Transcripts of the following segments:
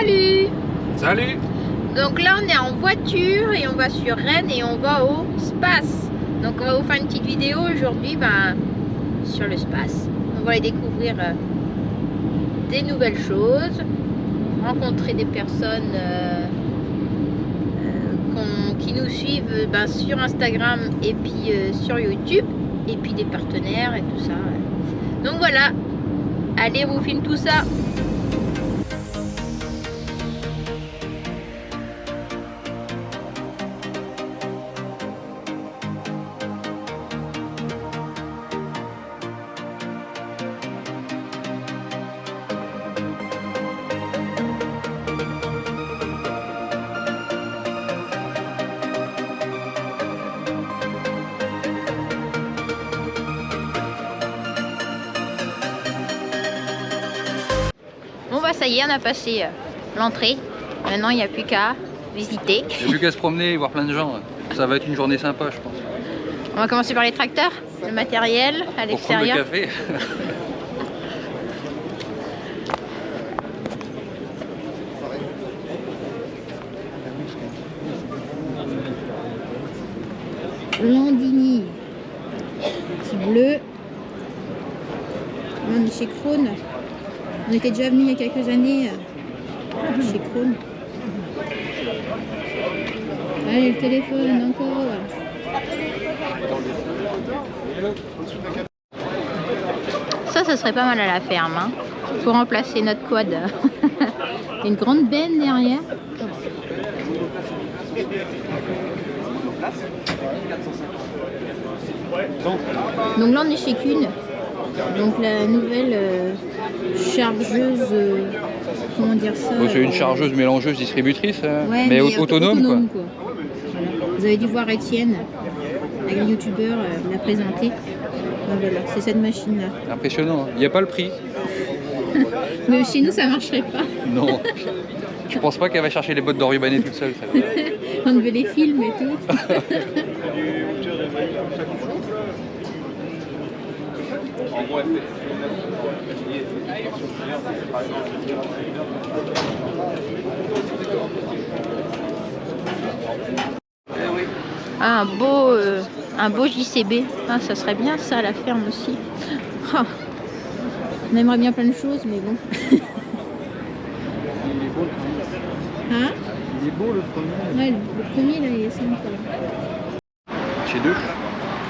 Salut! Salut! Donc là on est en voiture et on va sur Rennes et on va au Space. Donc on va vous faire une petite vidéo aujourd'hui sur le Space. On va aller découvrir des nouvelles choses, rencontrer des personnes qui nous suivent sur Instagram et puis sur YouTube, et puis des partenaires et tout ça. Donc voilà, allez, on vous filme tout ça. Bon bah ça y est, on a passé l'entrée. Maintenant il n'y a plus qu'à visiter. Il n'y a plus qu'à se promener et voir plein de gens. Ça va être une journée sympa, je pense. On va commencer par les tracteurs, le matériel à l'extérieur. Pour prendre le café. Landini, petit bleu. On est chez Krone. On était déjà venu il y a quelques années chez Krone. Allez, le téléphone encore. Ça serait pas mal à la ferme, hein, pour remplacer notre quad. Une grande benne derrière. Donc là on est chez Kuhn. Donc la nouvelle chargeuse, comment dire ça, C'est une chargeuse mélangeuse distributrice, ouais, mais autonome quoi. Voilà. Vous avez dû voir Étienne, un youtubeur, l'a présenté. Donc voilà, c'est cette machine là. Impressionnant, il n'y a pas le prix. Mais chez nous ça marcherait pas. Non, je pense pas qu'elle va chercher les bottes d'enrubanné toute seule. Enlever les films et tout. Ah, un beau JCB. Ah, ça serait bien ça à la ferme aussi. Ah, on aimerait bien plein de choses, mais bon. Hein? Il est beau le premier. Ouais, le premier là, il est sympa. Chez deux.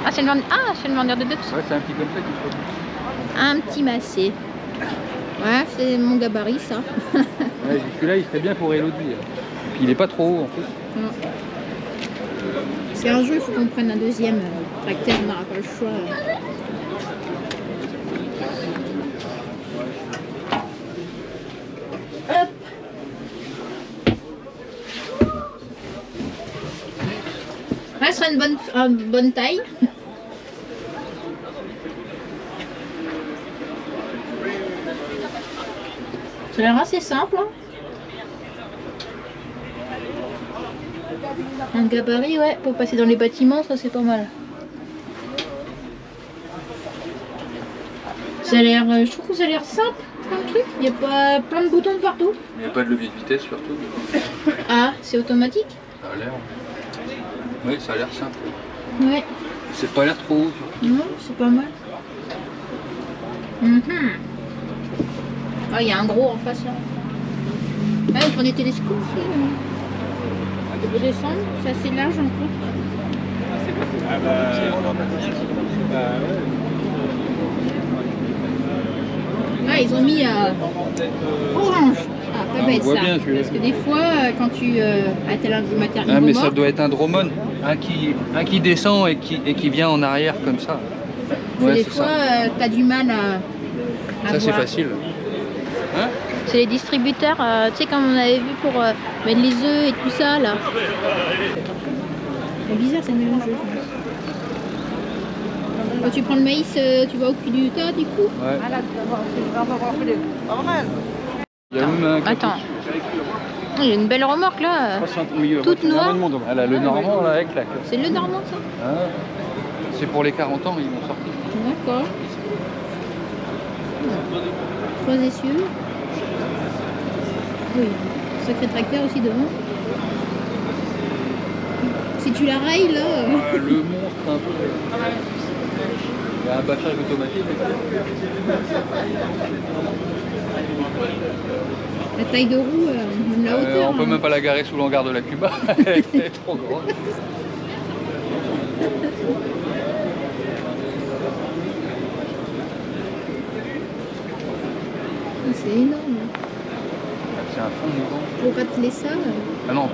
Ah, c'est le vendeur de deux. Ouais, c'est un petit comme ça qu'il faut. Un petit massé. Ouais, c'est mon gabarit ça. Ouais, celui-là il serait bien pour Elodie. Et puis il est pas trop haut en plus. Non. C'est un jeu, il faut qu'on prenne un deuxième tracteur, on n'aura pas le choix. Hop. Ouais, ce serait une bonne taille. Ça a l'air assez simple. Hein. Un gabarit, ouais, pour passer dans les bâtiments, ça c'est pas mal. Ça a l'air, je trouve que ça a l'air simple comme truc. Il n'y a pas plein de boutons partout. Il n'y a pas de levier de vitesse surtout. Ah, c'est automatique? Ça a l'air. Oui, ça a l'air simple. Ouais. C'est pas l'air trop haut. Non, c'est pas mal. Ah, il y a un gros en face là. Ah, on prend des télescopes aussi. On peut descendre, c'est assez large encore. Ah, ils ont mis orange. Ah, pas bête ça. Bien, parce que des fois, quand tu as tel matériel. Ah, mais ça doit être un dromone. Un qui descend et qui vient en arrière comme ça. Ouais, des fois, tu as du mal à ça, c'est voir. facile. Hein? C'est les distributeurs, tu sais, comme on avait vu pour mettre les œufs et tout ça là. C'est bizarre, c'est mélangé. Quand tu prends le maïs, tu vas au cul du tas du coup. Ouais. Il y a même un Attends. Il y a une belle remorque là. Toute noire. Elle a le normand là avec la queue. C'est le normand ça? Ah, c'est pour les 40 ans, ils vont sortir. D'accord. 3 essieux. Oui. Sacré tracteur aussi devant. Si tu la railles là. Le monstre un peu. Il y a un bâchage automatique. La taille de roue, même la hauteur. On peut même pas la garer sous l'hangar de la Cuba. Elle est trop grande. C'est énorme. C'est un fond mouvant. Pour atteler ça. Ah non,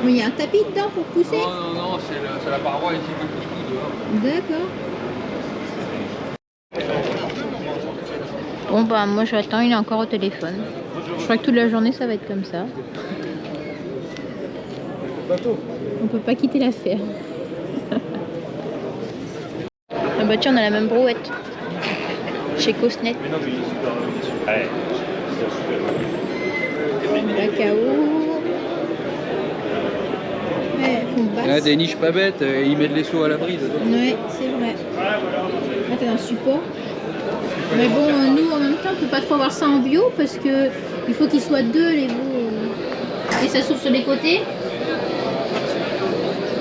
Mais il y a un tapis dedans pour pousser. non, c'est la paroi ici qui pousse tout dehors. D'accord. Bon bah moi j'attends, il est encore au téléphone. Je crois que toute la journée ça va être comme ça. On peut pas quitter l'affaire. Ah bah tiens, on a la même brouette. Chez Cosnet. Cacao. Ouais, Il y a des niches pas bêtes, ils mettent les seaux à l'abri dedans. Ouais, c'est vrai. Là t'as un support. Mais bon, nous en même temps on peut pas trop avoir ça en bio parce que il faut qu'ils soient deux les veaux. Et ça s'ouvre sur les côtés.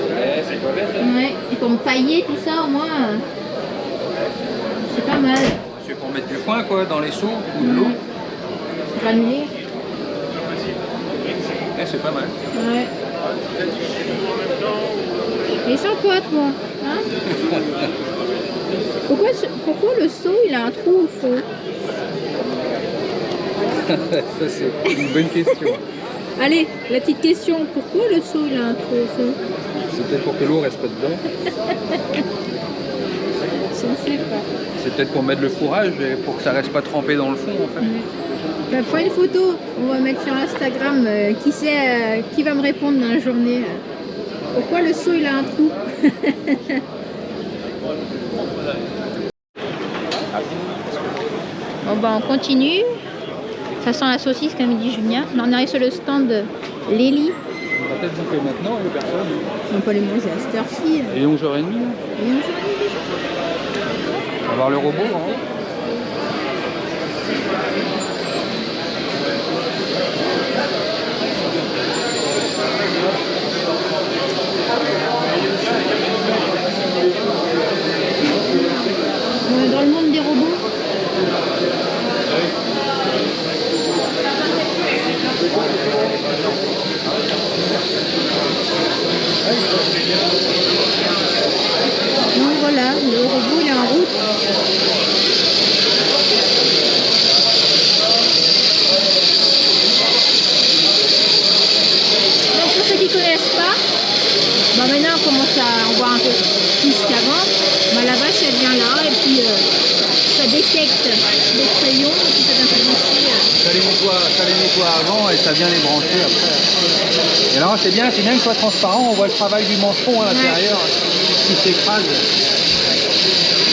Ouais, c'est pas bête. Ouais, et comme pailler tout ça au moins, c'est pas mal. C'est pour mettre du foin quoi, dans les seaux ou de l'eau. Granulé. Ouais, c'est pas mal. Ouais. Il est sympa toi, hein. Pourquoi le seau il a un trou au fond? Ça c'est une bonne question. Allez, la petite question, pourquoi le seau il a un trou au fond? C'est peut-être pour que l'eau reste pas dedans. Je ne sais pas. C'est peut-être pour mettre le fourrage et pour que ça reste pas trempé dans le fond en fait. Bah, prends une photo, on va mettre sur Instagram. Qui sait qui va me répondre dans la journée? Pourquoi le seau il a un trou? Bon bah on continue. Ça sent la saucisse comme dit Julien. Là on arrive sur le stand de Lélie. On va peut-être bouffer maintenant et personne. On peut les manger à cette heure-ci. Et 11h30. On va voir le robot. Hein. On est dans le monde des robots. Donc voilà, le robot il est en route. Donc pour ceux qui ne connaissent pas, bah maintenant on commence à en voir un peu plus qu'avant. Bah, la vache elle vient là et puis ça détecte les crayons et puis ça vient se brancher. Ça les nettoie avant et ça vient les brancher après. Et là c'est bien que ce soit transparent, on voit le travail du manchon à l'intérieur qui s'écrase.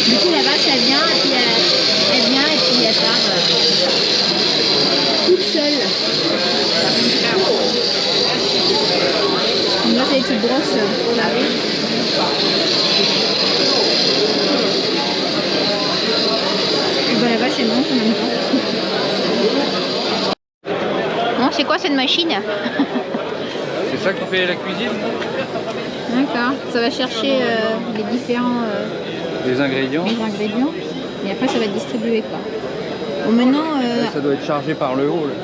Du coup la vache elle vient et puis elle part toute seule. Donc là c'est les petites brosses pour laver. Et ben, la vache elle mange en même temps. Bon, c'est quoi cette machine? C'est ça qui fait la cuisine. D'accord, ça va chercher les différents Les ingrédients. Et après ça va être distribué quoi. Bon maintenant Ça doit être chargé par le haut. Là.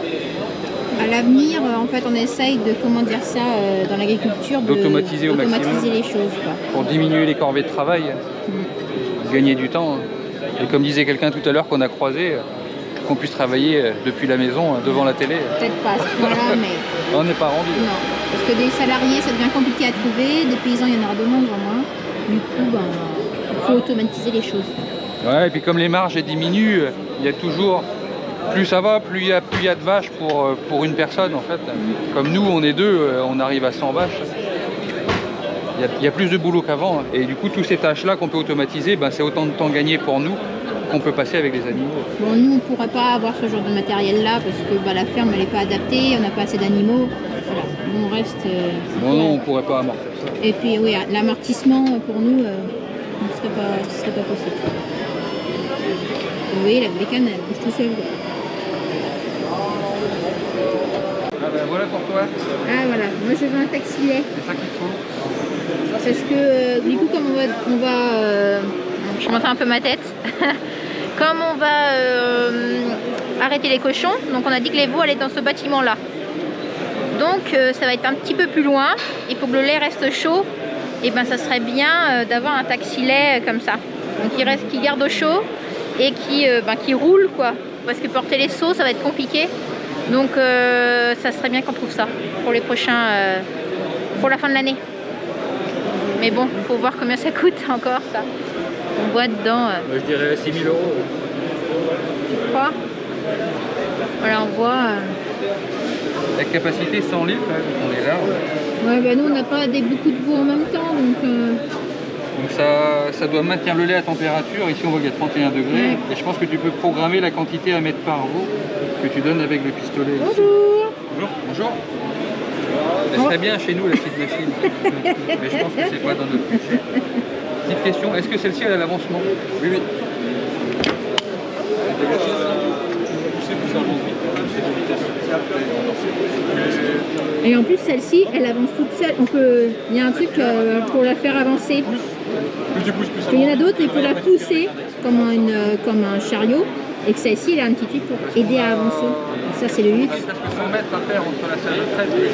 à l'avenir en fait on essaye de comment dire ça dans l'agriculture d'automatiser au maximum les choses quoi. Pour diminuer les corvées de travail, gagner du temps. Et comme disait quelqu'un tout à l'heure qu'on a croisé, qu'on puisse travailler depuis la maison devant la télé. Peut-être pas à ce point-là mais on n'est pas rendu. Non, parce que des salariés ça devient compliqué à trouver, des paysans il y en aura de moins en moins. Du coup ben, il faut automatiser les choses. Ouais, et puis comme les marges diminuent, il y a toujours, plus ça va, plus il y a de vaches pour une personne en fait. Comme nous, on est deux, on arrive à 100 vaches. Il y a plus de boulot qu'avant. Et du coup, toutes ces tâches-là qu'on peut automatiser, ben, c'est autant de temps gagné pour nous qu'on peut passer avec les animaux. Bon, nous, on ne pourrait pas avoir ce genre de matériel-là parce que bah, la ferme, elle n'est pas adaptée, on n'a pas assez d'animaux. Voilà, on reste... non, on ne pourrait pas amortir ça. Et puis, oui, l'amortissement, pour nous, ce serait pas possible. Vous voyez, la bécane, elle bouge tout seul. bah, voilà pour toi. Ah voilà, moi je veux un taxi-lait. C'est ça qu'il te faut. Parce que du coup, comme on va je montre un peu ma tête. Comme on va arrêter les cochons, donc on a dit que les veaux allaient dans ce bâtiment-là. Donc ça va être un petit peu plus loin. Et pour que le lait reste chaud, et ben ça serait bien d'avoir un taxi-lait comme ça. Donc qui garde au chaud et qui roule quoi. Parce que porter les seaux, ça va être compliqué. Donc ça serait bien qu'on trouve ça pour les prochains, pour la fin de l'année. Mais bon, il faut voir combien ça coûte encore ça. On voit dedans. Je dirais 6 000 €. Tu crois? Voilà, on voit. La capacité 100 litres, on est large. Ouais, bah nous on n'a pas beaucoup de veaux en même temps, Donc ça doit maintenir le lait à température. Ici on voit qu'il y a 31 degrés. Ouais. Et je pense que tu peux programmer la quantité à mettre par veau que tu donnes avec le pistolet. Bonjour. Bonjour. Bonjour. Elle serait bien chez nous la petite machine. Mais je pense que c'est pas dans notre budget. Petite question, est-ce que celle-ci elle a l'avancement? Oui, oui. Et en plus celle-ci, elle avance toute seule. Il y a un truc pour la faire avancer. Il y en a d'autres, il faut la pousser comme un chariot. Et que celle-ci, elle a un petit truc pour aider à avancer. Donc ça, c'est le luxe. Parce que 100 mètres à faire entre la salle de retraite et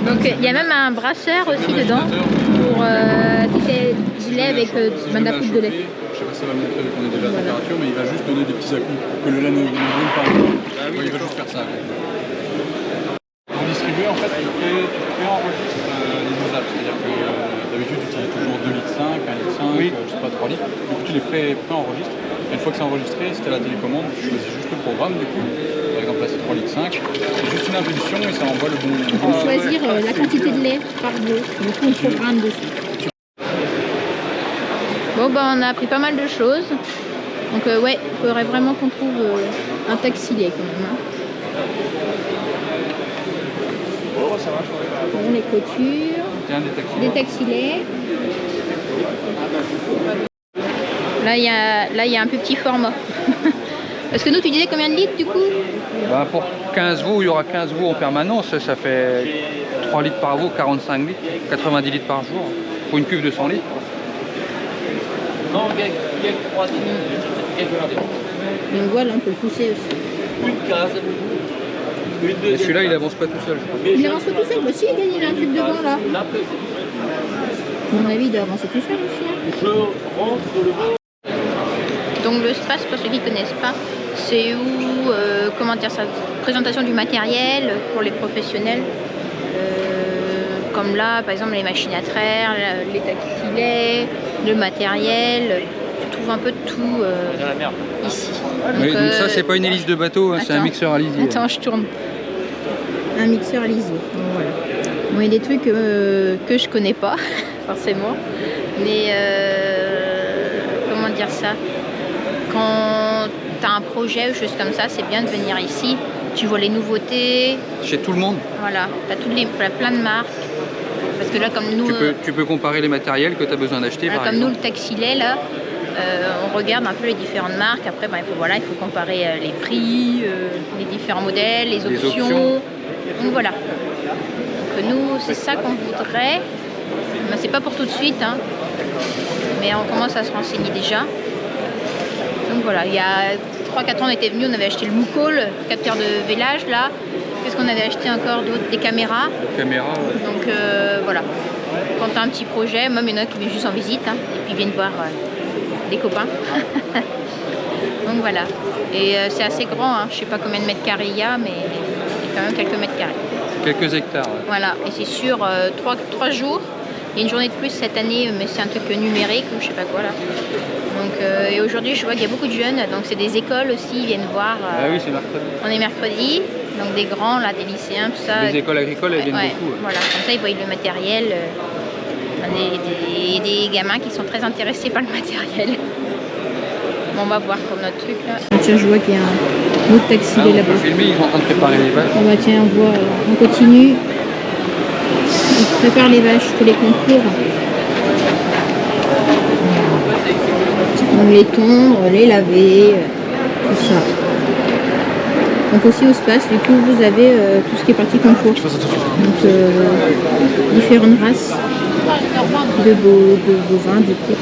donc il y a même un brasseur aussi dedans pour si c'est du lait avec de la poudre de lait. Je sais pas si ça va montrer qu'on est déjà à la température, mais il va juste donner des petits à-coups pour que le lait ne brûle pas. Il va juste faire ça. Pour distribuer, en fait, tu préenregistres les dosages. C'est-à-dire que d'habitude, tu utilises toujours 2,5 litres, 1,5 litre, oui. je sais pas, 3 litres. Du coup, tu les préenregistres. Et une fois que c'est enregistré, si tu as la télécommande, tu choisis juste le programme du coup. Par exemple, là, c'est 3,5 litres. C'est juste une impulsion et ça envoie le bon. Il faut choisir la quantité de lait par veau. Du coup, on programme dessus. Bon, bah, on a appris pas mal de choses. Donc, ouais, il faudrait vraiment qu'on trouve un taxi-lait quand même. Bon, les clôtures, des taxi-laits. Là, il y a un plus petit format. Parce que nous, tu disais combien de litres du coup? Bah, pour 15 veaux, il y aura 15 veaux en permanence. Ça fait 3 litres par veau, 45 litres, 90 litres par jour. Pour une cuve de 100 litres. Non, il y a 3 litres. Donc voilà, on peut le pousser aussi. Une case. Et celui-là, il avance pas tout seul. Il avance pas tout seul? Bah si, il a un truc devant là. À mon avis, il doit avancer tout seul aussi. Hein. Je rentre le... Donc le SPAS, pour ceux qui ne connaissent pas, c'est où, comment dire ça, présentation du matériel pour les professionnels. Comme là, par exemple, les machines à traire, les taxi-laits, le matériel. Tu trouves un peu de tout ici. Oui, donc ça, c'est pas une hélice de bateau, hein, c'est un mixeur à lisier. Attends, je tourne. Un mixeur à lisier. Donc, voilà. Bon, il y a des trucs que je connais pas, forcément. Mais comment dire ça? Quand tu as un projet ou chose comme ça, c'est bien de venir ici. Tu vois les nouveautés. Chez tout le monde. Voilà, tu as plein de marques. Parce que là, comme nous... Tu peux comparer les matériels que tu as besoin d'acheter, par comme exemple. nous, le taxi-lait, là, on regarde un peu les différentes marques. Après, ben, il faut comparer les prix, les différents modèles, les options. Donc voilà. Donc nous, c'est ça qu'on voudrait. Ben, c'est pas pour tout de suite, hein. Mais on commence à se renseigner déjà. Donc voilà, il y a 3-4 ans, on était venus, on avait acheté le Mouko, le capteur de vélage, là. Qu'est-ce qu'on avait acheté encore d'autre? Des caméras. Caméra, ouais. Donc voilà. Quand tu as un petit projet, même il y en a qui viennent juste en visite, hein, et puis ils viennent voir des copains. Donc voilà. Et c'est assez grand, hein. Je sais pas combien de mètres carrés il y a, mais il y a quand même quelques mètres carrés. Quelques hectares. Ouais. Voilà, et c'est sur 3 jours. Il y a une journée de plus cette année, mais c'est un truc numérique ou je sais pas quoi là. Donc, et aujourd'hui, je vois qu'il y a beaucoup de jeunes, donc c'est des écoles aussi, ils viennent voir. Ah oui, c'est mercredi. On est mercredi, donc des grands, là, des lycéens, tout ça. Les écoles agricoles, elles viennent ouais, beaucoup. Ouais. Voilà, comme ça, ils voient le matériel. Des gamins qui sont très intéressés par le matériel. Bon, on va voir pour notre truc là. Tiens, je vois qu'il y a un autre taxi là-bas. On peut filmer, ils sont en train de préparer les vaches. On va, tiens, on voit, on continue. On prépare les vaches pour les concours. Donc les tondre, les laver, tout ça. Donc aussi au space, du coup, vous avez tout ce qui est partie concours. Donc différentes races de bovins, du coup.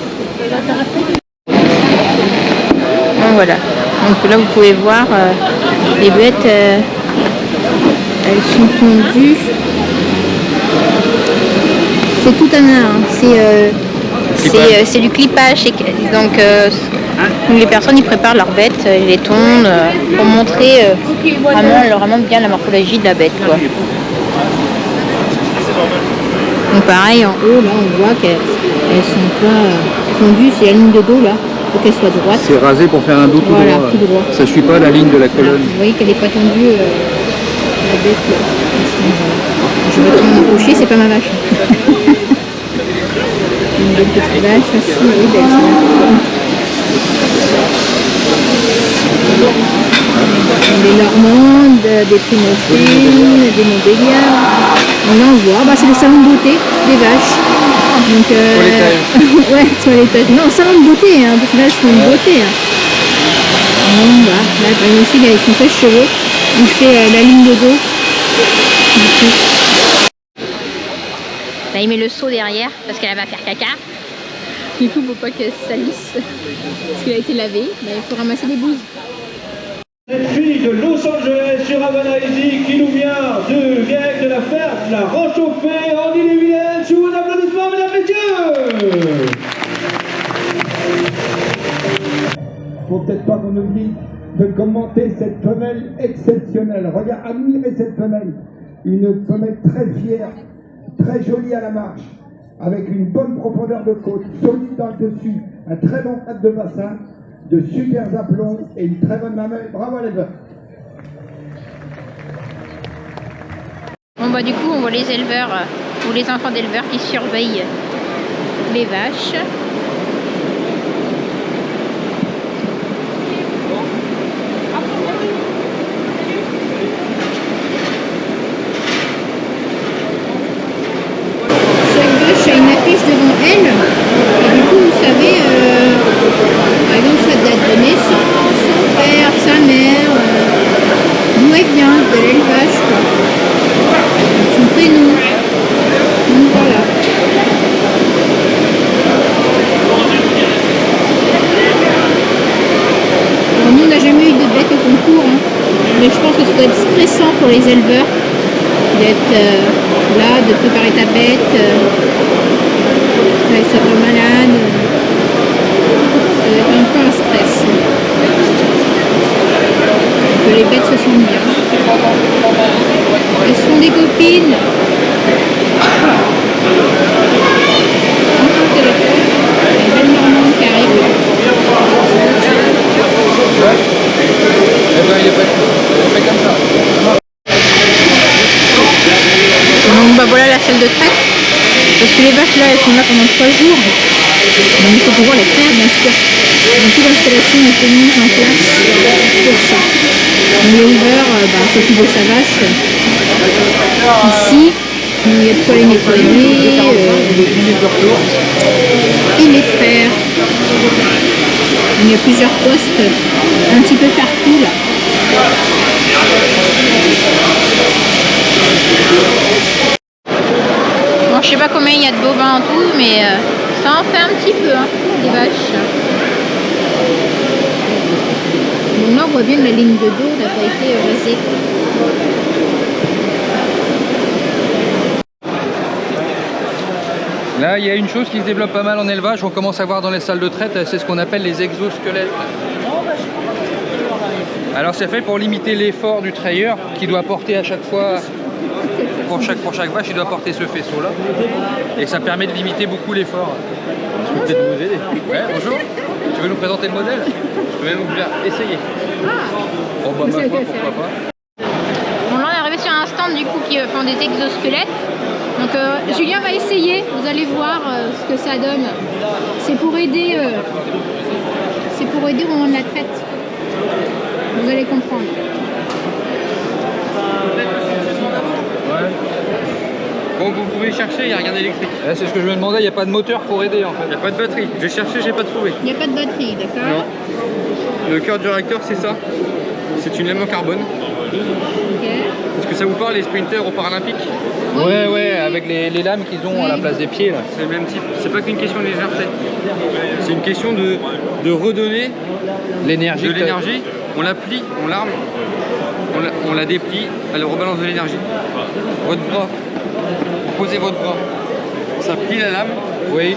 Donc voilà. Donc là, vous pouvez voir les bêtes, elles sont tondues. C'est tout un art. Hein. C'est du clippage. Donc les personnes, ils préparent leurs bêtes, ils les tondent pour montrer vraiment bien la morphologie de la bête, quoi. Donc pareil, en haut, là, on voit qu'elles sont pas tondues. C'est la ligne de dos, là. Il faut qu'elle soit droite. C'est rasé pour faire un dos tout voilà, droit. tout droit. Ça suit pas la ligne de la colonne. Vous voyez qu'elle n'est pas tendue, la bête, là. Je vais prendre mon cocher, c'est pas ma vache. Une belle petite vache aussi, oui, belle ça. Des Normandes, des Trimoussines, des Montbéliards. On en voit, bah, c'est le salon de beauté des vaches. Donc, ouais, toilettage. Non, salon de beauté, hein, parce que là, elles sont de beauté. Hein. Bon, bah, là, par exemple, aussi, avec son sèche-cheveux, il fait la ligne de dos. Là, il met le seau derrière parce qu'elle va faire caca. Du coup, il ne faut pas qu'elle se salisse parce qu'elle a été lavée. Bah, il faut ramasser les bouses. Cette fille de Los Angeles sur Havanaïsi qui nous vient direct de la ferme, la Renchauffée en Ille-et-Vilaine, sous vos applaudissements, mesdames, messieurs. Faut peut-être pas qu'on oublie de commenter cette femelle exceptionnelle. Regarde, admirez cette femelle. Une femelle très fière, très jolie à la marche, avec une bonne profondeur de côte, solide dans le dessus, un très bon cadre de bassin, de super aplombs et une très bonne mamelle. Bravo les éleveurs. Bon bah du coup on voit les éleveurs ou les enfants d'éleveurs qui surveillent les vaches. Chaque vache a une affiche devant elle et du coup vous savez par exemple sa date de naissance, son père, sa mère, d'où elle vient, de l'élevage quoi. Son prénom. Donc voilà. Alors, nous on n'a jamais eu de bête au concours, hein. Mais je pense que ça doit être stressant pour les éleveurs d'être là, de préparer ta bête, qu'elle soit pas malade. Ça doit être un peu un stress. Que les bêtes se sentent bien. Elles sont des copines. Encore téléphone. Une belle Normande qui arrive. Eh ben, il est pas tout. On fait comme ça. Donc bah voilà la salle de traite. Parce que les vaches là elles sont là pendant 3 jours. Donc il faut pouvoir les faire bien sûr. Donc toute l'installation a été mise en place pour ça. L'éleveur s'occupe de sa vache. Ici, il y a de quoi les nettoyer, il les traire. Il y a plusieurs postes un petit peu partout là. Bon, je sais pas combien il y a de bovins en tout, mais ça en fait un petit peu, hein, des vaches. Donc là, on voit bien que la ligne de dos n'a pas été rasée. Là, il y a une chose qui se développe pas mal en élevage, on commence à voir dans les salles de traite, c'est ce qu'on appelle les exosquelettes. Alors c'est fait pour limiter l'effort du trayeur qui doit porter à chaque fois, pour chaque vache, il doit porter ce faisceau-là. Et ça permet de limiter beaucoup l'effort. Je peux peut-être vous aider. Ouais, bonjour. Tu veux nous présenter le modèle? Je vais vous faire essayer. Bon bah ma foi, pourquoi pas. Bon, là on est arrivé sur un stand du coup qui font des exosquelettes. Donc Julien va essayer, vous allez voir ce que ça donne. C'est pour aider au moment de la traite. Vous allez comprendre. Ouais. Bon, vous pouvez chercher, il n'y a rien d'électrique. C'est ce que je me demandais, il n'y a pas de moteur pour aider en fait. Il n'y a pas de batterie. J'ai cherché, j'ai pas trouvé. Il n'y a pas de batterie, d'accord? Le cœur du réacteur, c'est ça. C'est une lame en carbone. Ok. Est-ce que ça vous parle, les sprinters aux Paralympiques? Ouais, ouais, avec les lames qu'ils ont à la place des pieds là. C'est le même type. C'est pas qu'une question de légèreté. C'est une question de redonner L'énergie. de l'énergie. On la plie, on l'arme, on la déplie, elle rebalance de l'énergie. Votre bras, vous posez votre bras, ça plie la lame. Oui.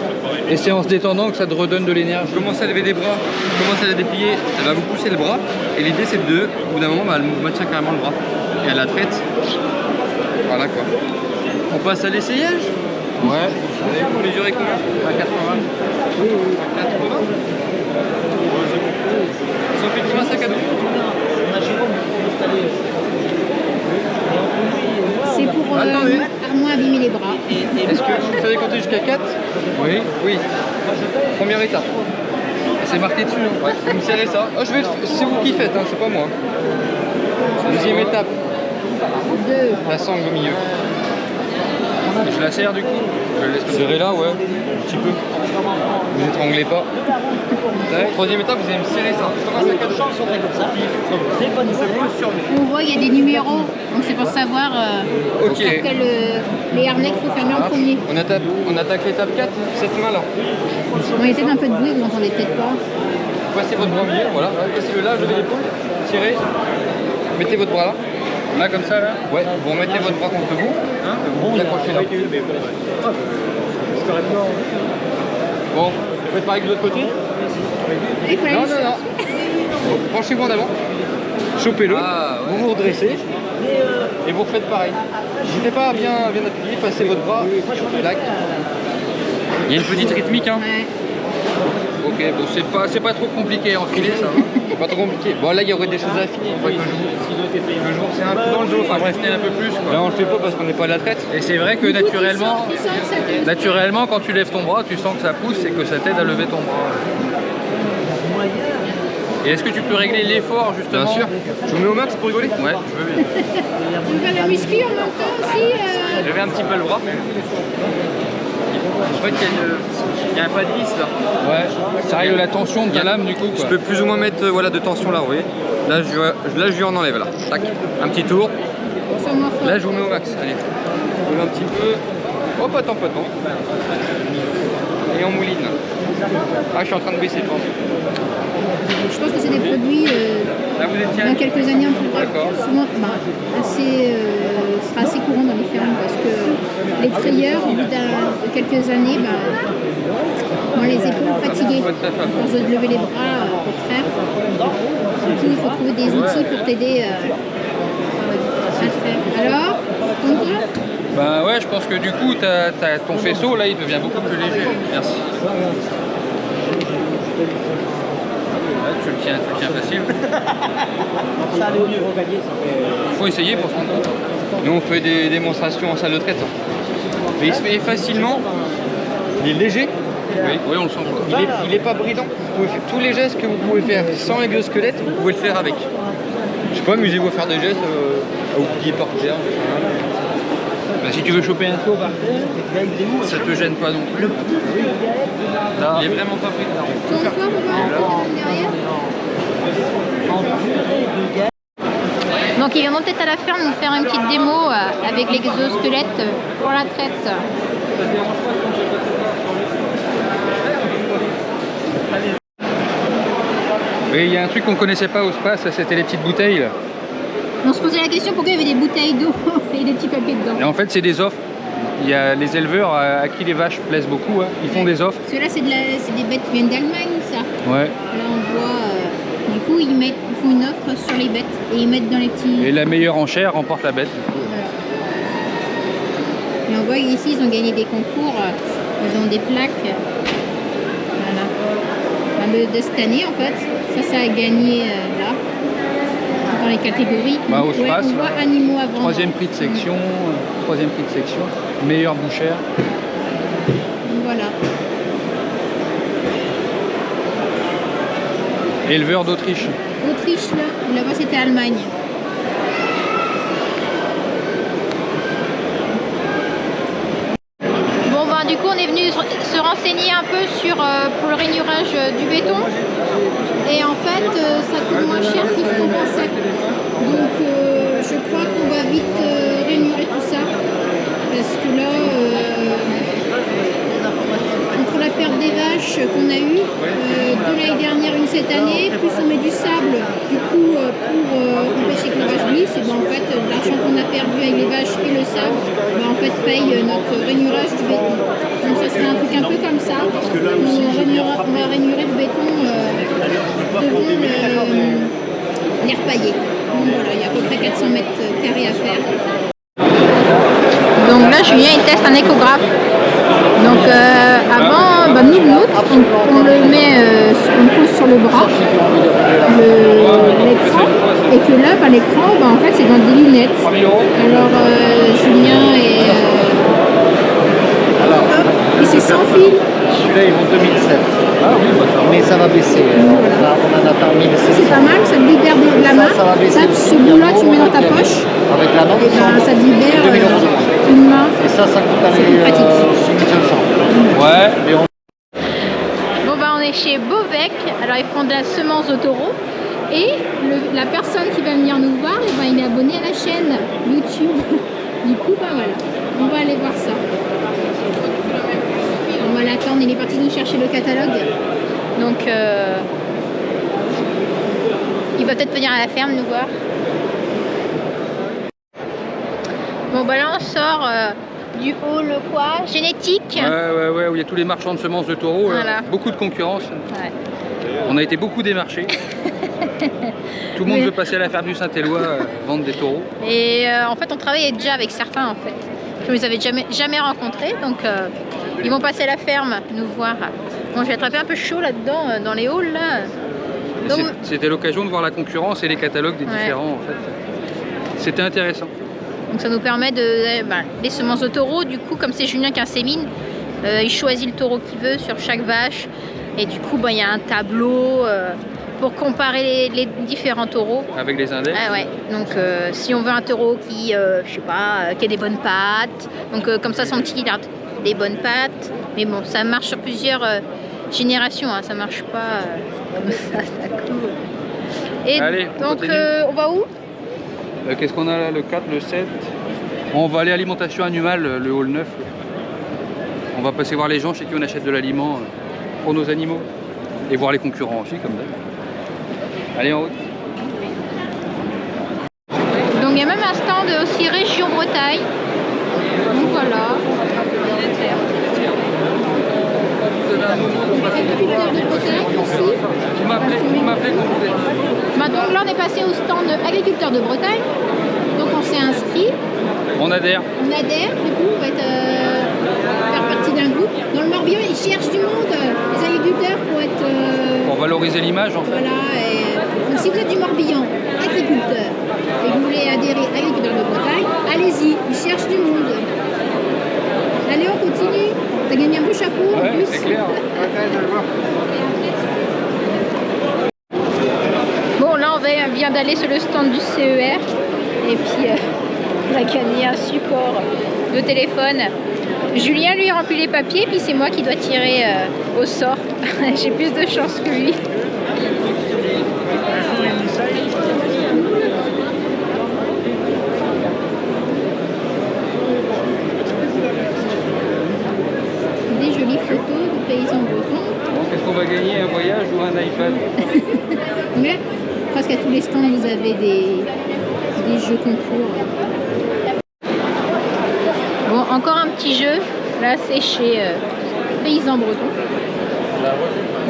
Et c'est en se détendant que ça te redonne de l'énergie. Vous commencez à lever des bras, vous commencez à la déplier, elle va vous pousser le bras. Et l'idée c'est de, au bout d'un moment, elle maintient carrément le bras. Et elle la traite. Voilà quoi. On passe à l'essayage. Ouais. Vous mesurez combien? À 80. 80. Ils ont effectivement un sac à dos. C'est pour Attendez. moins abîmer les bras. Est-ce que vous savez compter jusqu'à 4? Oui. Oui. Première étape. C'est marqué dessus. Hein. Ouais, vous me serrez ça. Oh, c'est vous qui faites, hein, c'est pas moi. Deuxième étape, 2. la sangle au milieu. Je la serre du coup. Je la laisse comme ça. Serrez là, ouais. Un petit peu. Vous étranglez pas. Troisième étape, vous allez me serrer ça. Comme un sac à dos. Ça pose sur vous. On voit il y a des numéros, donc c'est pour savoir Ok. sur quel, les harnais qu'il faut fermer en premier. On attaque l'étape 4, cette main là. Bon, il y a peut-être un peu de bruit, vous n'entendez peut-être pas. Passez votre bras au milieu, voilà. Passez-le là, levez l'épaule, tirez. Mettez votre bras là. Là comme ça là. Ouais, vous remettez votre bras contre vous. Vous vous accrochez là. Bon, vous faites pareil de l'autre côté. Il faut aller Non, non, non. Penchez-vous en avant. Chopez-le. Vous vous redressez. Et vous refaites pareil. N'hésitez pas à bien appuyer, passez votre bras. Clac. Il y a une petite rythmique, hein. Ouais. Ok, bon, c'est pas trop compliqué à enfiler ça. Hein. C'est pas trop compliqué. Bon, là, il y aurait des choses à affiner. Que je vous c'est un peu dans le dos. Enfin, bref, un peu plus. Quoi. Là, on le fait pas parce qu'on n'est pas à la traite. Et c'est vrai que naturellement, Tu sens que ça te- naturellement, quand tu lèves ton bras, tu sens que ça pousse et que ça t'aide à lever ton bras. Et est-ce que tu peux régler l'effort justement? Bien sûr. Je vous mets au max pour rigoler. Ouais, je veux bien. Tu veux faire la muscu en même temps aussi Levez un petit peu le bras. En fait, il y a un pas de vis là. Ouais, ça règle la tension de ta lame du coup. Je Quoi. peux plus ou moins mettre voilà, de tension là, vous voyez. Là, je lui en enlève là. Tac. Un petit tour. Sur moins fort. Là, je vous mets au max. Allez. Je mets un petit peu. Oh, pas tant. Et on mouline. Ah, je suis en train de baisser, je pense. Je pense que c'est des produits Là, vous étiez dans quelques années en tout cas. D'accord. Souvent, sera assez courant dans les fermes parce que les trayeurs, au bout de quelques années, ont les épaules fatiguées. À force de lever les bras pour traire. Du coup, il faut trouver des outils pour t'aider à traire. Alors, content? Ben ouais, je pense que du coup, ton faisceau là, il devient beaucoup plus léger. Merci. Ouais, tu le tiens facile. Il faut essayer pour se rendre compte. Nous, on fait des démonstrations en salle de traite. Mais il se fait facilement. Il est léger. Oui, on le sent quoi. Il est pas bridant. Vous pouvez faire tous les gestes que vous pouvez faire sans exosquelette, vous pouvez le faire avec. Je sais pas, amusez-vous à faire des gestes à vous plier par terre. Ben, si tu veux choper un saut par terre, ça te gêne pas non plus. Là, Il est vraiment pas bridant. Tourne-toi pour voir derrière. Donc ils viendront peut-être à la ferme nous faire une petite démo avec l'exosquelette pour la traite. mais il y a un truc qu'on connaissait pas au SPAS, c'était les petites bouteilles. Là. On se posait la question pourquoi il y avait des bouteilles d'eau et des petits papiers dedans. Et en fait, c'est des offres. Il y a les éleveurs à qui les vaches plaisent beaucoup, hein. Ils font des offres. Parce que là c'est des bêtes qui viennent d'Allemagne ça. Ouais. Là on voit, du coup ils font une offre sur les bêtes et ils mettent dans les petits... Et la meilleure enchère remporte la bête. Voilà. Et on voit ici ils ont gagné des concours, ils ont des plaques. Voilà. Enfin, de cette année en fait, ça a gagné là. Dans les catégories. Bah, au Ouais, SPAS, on voit animaux à vendre. Troisième prix de section, meilleure bouchère. Voilà. Éleveur d'Autriche. Autriche là-bas c'était Allemagne. Bon ben du coup on est venu se renseigner un peu sur pour le rainurage du béton. Et et en fait ça coûte moins cher que ce qu'on pensait. Donc je crois qu'on va vite rémunérer tout ça parce que là entre la perte des vaches qu'on a eue de l'année dernière, une cette année, plus on met du sable du coup pour empêcher que les vaches glissent, et ben, en fait l'argent qu'on a perdu avec les vaches et le sable en fait paye notre rainurage du béton. Donc ça serait un truc un peu comme ça. On va rainurer le béton devant les repailler. Donc voilà, il y a à peu près 400 mètres carrés à faire. Donc là Julien il teste un échographe. Donc avant, nous on le met, on le pose sur le bras, l'écran, et que là l'écran en fait c'est dans des lunettes. Alors Julien et c'est sans fil. Celui-là, ils vont 2007. Ah oui, Mais ça va baisser. Voilà. On en attend 1600. C'est pas mal, ça te libère de la main. Ça, ce bout-là, tu mets dans ta poche. Avec la norme, Et ben, ça te libère 2000 € de moins. une main. Et ça coûte aller C'est pratique. 6500. Ouais. Mais on... Bon on est chez Beauvec. Alors ils font de la semence de taureau. Et la personne qui va venir nous voir, il est abonné à la chaîne YouTube. Du coup, voilà. On va aller voir ça. On va l'attendre, il est parti nous chercher le catalogue. Donc, il va peut-être venir à la ferme nous voir. Bon, là, on sort du hall, quoi, génétique. Ouais, où il y a tous les marchands de semences de taureaux. Voilà. Beaucoup de concurrence. Ouais. On a été beaucoup démarchés. Tout le monde veut passer à la ferme du Saint-Éloi, vendre des taureaux. Et en fait, on travaillait déjà avec certains, en fait. Je ne les avais jamais rencontrés, donc ils vont passer à la ferme, nous voir. Bon, j'ai attrapé un peu chaud là-dedans, dans les halls, là. Donc... C'était l'occasion de voir la concurrence et les catalogues des différents, en fait. C'était intéressant. Donc ça nous permet de... les semences de taureaux, du coup, comme c'est Julien qui insémine, il choisit le taureau qu'il veut sur chaque vache. Et du coup, il y a un tableau pour comparer les différents taureaux. Avec les index. Ah ouais. Donc si on veut un taureau qui, je sais pas, qui a des bonnes pattes, donc comme ça son petit il a des bonnes pattes. Mais bon, ça marche sur plusieurs générations, hein, ça marche pas comme ça, cool. Et allez, donc on va où? Qu'est-ce qu'on a là, le 4, le 7? On va aller à alimentation animale, le hall 9. On va passer voir les gens chez qui on achète de l'aliment pour nos animaux. Et voir les concurrents aussi, comme d'hab. Allez, en route. Donc il y a même un stand aussi région Bretagne. Donc voilà. Agriculteur de Bretagne aussi. Vous m'appelez quand vous êtes. Donc là on est passé au stand agriculteur de Bretagne. Donc on s'est inscrit. On adhère. On adhère, du coup on va faire partie d'un groupe. Dans le Morbihan ils cherchent du monde, les agriculteurs pour être... Pour valoriser l'image en fait. Voilà, donc si vous êtes du Morbihan, agriculteur, et que vous voulez adhérer à agriculteur de Bretagne, allez-y, ils cherchent du monde. Allez, on continue. T'as gagné un beau chapeau en plus. C'est clair. Bon, là on vient d'aller sur le stand du CER, et puis on a gagné un support de téléphone. Julien lui remplit les papiers, puis c'est moi qui dois tirer au sort. J'ai plus de chance que lui. Des jolies photos de paysans bretons. Bon, qu'est-ce qu'on va gagner, un voyage ou un iPad? Mais presque à tous les stands vous avez des jeux concours. Bon, encore un petit jeu. Là, c'est chez Paysans Bretons.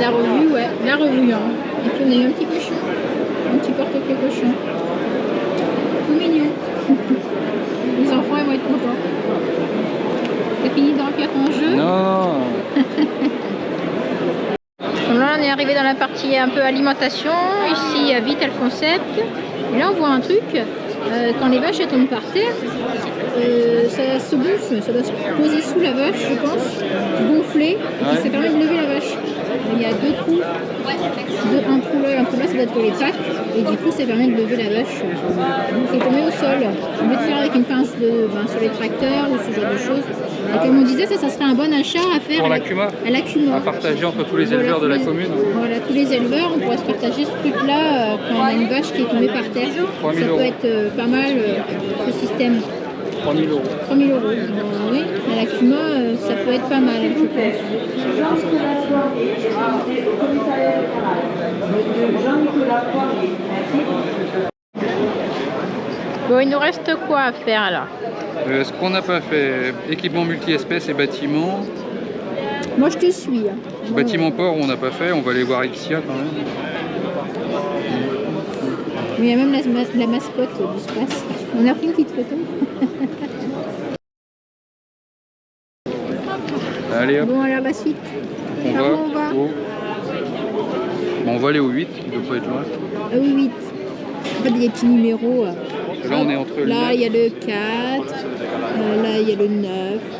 La revue, ouais. La revue, hein. Et puis on a eu un petit cochon. Un petit porte-clés cochon. Tout mignon. Les enfants, ils vont être contents. T'as fini de remplir ton jeu? Non. Là, on est arrivé dans la partie un peu alimentation. Ici, Vital Concept. Et là, on voit un truc. Quand les vaches elles tombent par terre, ça se gonfle, ça doit se poser sous la vache, je pense, gonfler, et ça permet de lever la vache. Il y a deux trous, un rouleau, un rouleau ça doit être pour les pattes, et du coup ça permet de lever la vache qui est tombée au sol. Au lieu de faire avec une pince sur les tracteurs ou ce genre de choses. Et comme on disait, ça serait un bon achat à faire Pour à l'Accuma, l'Accuma. à partager entre tous les éleveurs de la commune. Voilà, tous les éleveurs, on pourrait se partager ce truc-là quand on a une vache qui est tombée par terre. 3 000 ça peut être pas mal ce système. 3 000 euros. 3 000 euros. Oui, à l'Accuma, ça peut être pas mal, je pense. Bon, il nous reste quoi à faire là? Ce qu'on n'a pas fait, équipement multi-espèces et bâtiments. Moi je te suis. Bâtiment port, on n'a pas fait, on va aller voir Ixia quand même. Mais il y a même la mascotte du space. On a pris une petite photo. Allez hop, Bon, alors la suite. on Par va, où on va bon, on va aller au 8, il ne doit pas être loin. Ah oui, 8. En fait, il y a des petits numéros. Là on est entre le Là, 9. il y a le 4. Là, il y a le 9,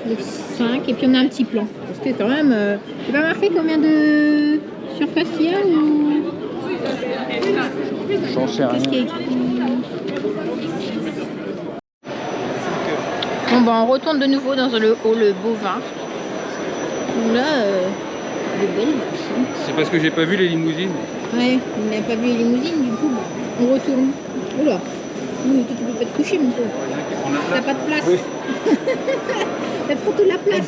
le 5. Et puis on a un petit plan. Parce que quand même, tu pas marqué combien de surface il y a ou... J'en sais rien. Qu'est-ce qui est écrit? Bon, bah, on retourne de nouveau dans le hall bovin. Là, de belles vaches. C'est parce que j'ai pas vu les limousines. Ouais, on n'a pas vu les limousines, du coup, on retourne. Oula, toi, tu peux pas te coucher, mon pauvre. T'as pas de place. Oui. T'as trop toute la place.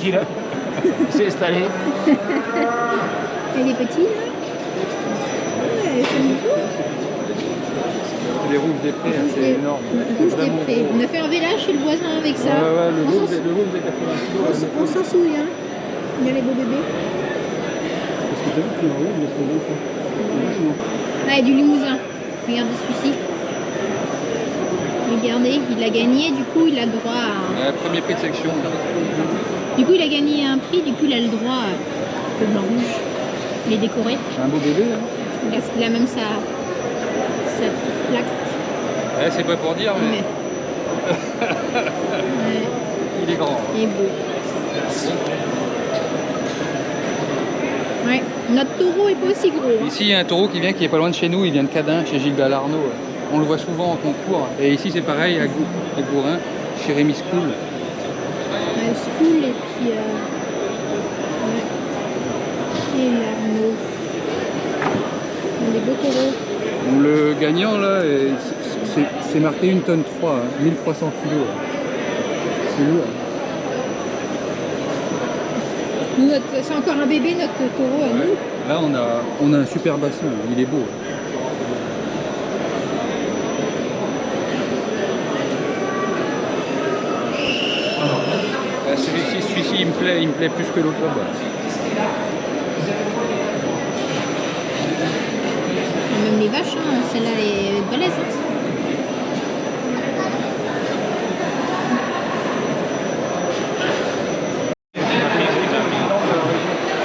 C'est installé. Elle est petite, là. Ouais, elle fait beaucoup. Les rouges des prés, hein, c'est énorme. Rouge des prés. On a fait un village chez le voisin avec ça. Ouais, le On rouge s'en- des 80 kg. on s'en souvient. Il y a les beaux bébés. Parce que t'as vu qu'il y a un rouge, il est trop gros, ça. Ah, et du limousin. Regardez celui-ci. Regardez, il a gagné, du coup il a le droit à... Premier prix de section. Du coup il a gagné un prix, du coup il a le droit au blanc rouge. Il est décoré. C'est un beau bébé, hein. Il a même sa petite plaque. Ouais, c'est pas pour dire, mais Ouais, il est grand. il est beau. Ouais, notre taureau est pas aussi gros. Ici, il y a un taureau qui vient, qui est pas loin de chez nous, il vient de Cadin, chez Gilles Dallarnaud. On le voit souvent en concours. Et ici, c'est pareil, à Gourin, chez Rémi School. School et puis... ouais. Et l'Arnaud. Des beaux taureaux. Le gagnant, là, c'est marqué 1 tonne 3, hein, 1300 kilos. C'est lourd. Nous, c'est encore un bébé, notre taureau à nous. Là, on a un super bassin, il est beau. Celui-ci, il me plaît plus que l'autre là-bas. Même les vaches, hein, celle-là elle est balèze. Hein.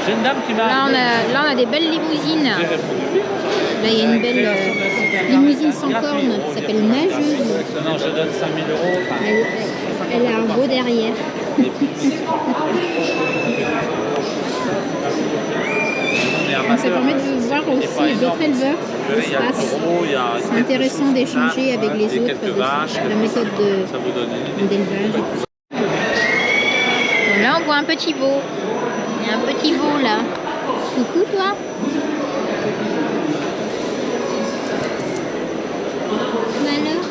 J'ai une dame qui m'a. Là, on a des belles limousines. Là, il y a une belle limousine sans corne, ça s'appelle Nageuse. Non, je donne 5 000 euros. Elle a un beau derrière. Donc, ça permet de voir aussi d'autres éleveurs de l'espace. C'est intéressant d'échanger avec les autres de la méthode d'élevage. Bon, là, on voit un petit veau. Il y a un petit veau là. Coucou toi. Alors,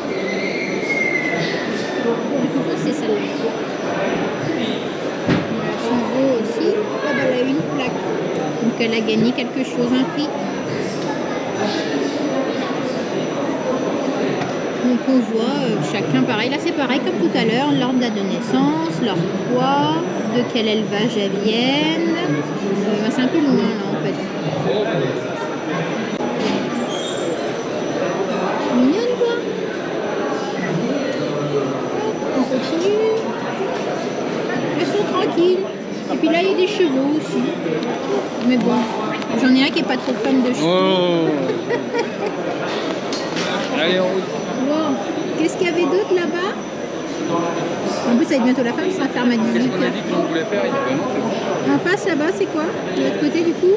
le coucou, c'est celle-là. Son veau aussi. Oh, bah, elle a eu une plaque. Donc elle a gagné quelque chose, un prix. Donc on voit chacun pareil. Là c'est pareil comme tout à l'heure. L'ordre de naissance, leur poids, de quel élevage elles viennent. C'est un peu loin là en fait. Mignonne quoi. On continue. Elles sont tranquilles. Et puis là il y a des chevaux aussi. Mais bon, j'en ai un qui est pas trop fan de chevaux. Oh. Allez, on roule. Bon, qu'est-ce qu'il y avait d'autre là-bas? En plus, ça va être bientôt la fin, ça sera ferme à 18h. On a dit qu'on voulait faire, il y a vraiment, c'est bon. En face là-bas, c'est quoi? De l'autre côté du coup?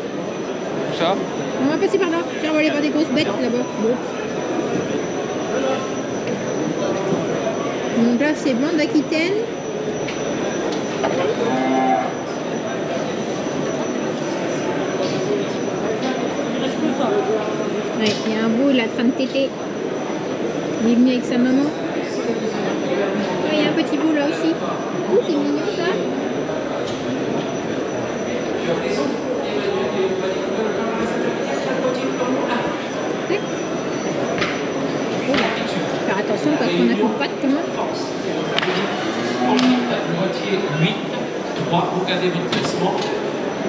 ça. On va passer par là. Tiens, on va aller voir des grosses bêtes là-bas. Bon. Donc là, c'est blanc d'Aquitaine. Ouais, il y a un veau, il est en train de téter. Il est venu avec sa maman. Oh, il y a un petit veau là aussi. Oh, c'est mignon ça. Tac. Oh, faire attention parce qu'on n'accoupe pas de quand même. Moitié 8, 3, regardez votre classement.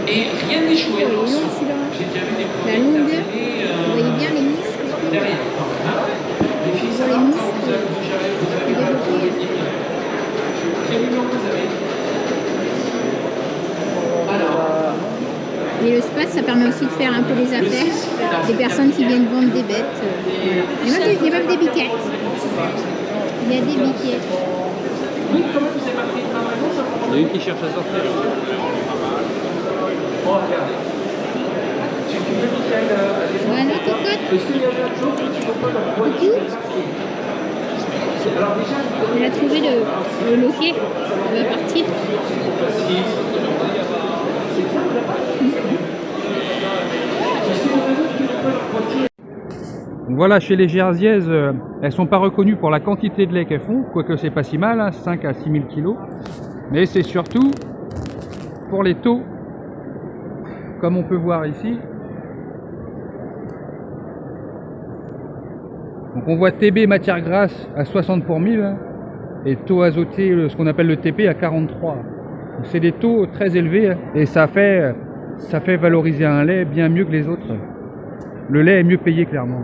Et rien n'est joué. Oh, il est long celui-là. J'ai déjà vu des La longueur. Vous voyez bien les muscles. derrière. Les filles, ça Les va. muscles. Vous avez Développés. quel numéro vous avez? Alors, Et le SPAS, ça permet aussi de faire un peu les affaires des personnes qui viennent vendre des bêtes. Voilà. Il y a même des biquettes. Il y a des biquettes. oui, comment vous avez pris le maman, ça Il y a une qui cherche à sortir. on va regarder. Tu peux, Michael, Voilà, cocotte. est-ce qu'il y a d'autres choses que tu veux pas dans le Coucou. Alors déjà, Elle a trouvé le loquet. Elle va partir. Donc voilà, chez les Jersiaises, elles sont pas reconnues pour la quantité de lait qu'elles font, quoique c'est pas si mal, hein, 5 à 6 000 kilos. Mais c'est surtout pour les taux, comme on peut voir ici. Donc on voit TB matière grasse à 60 pour 1000 hein, et taux azoté, ce qu'on appelle le TP, à 43. C'est des taux très élevés hein, et ça fait valoriser un lait bien mieux que les autres. Le lait est mieux payé clairement.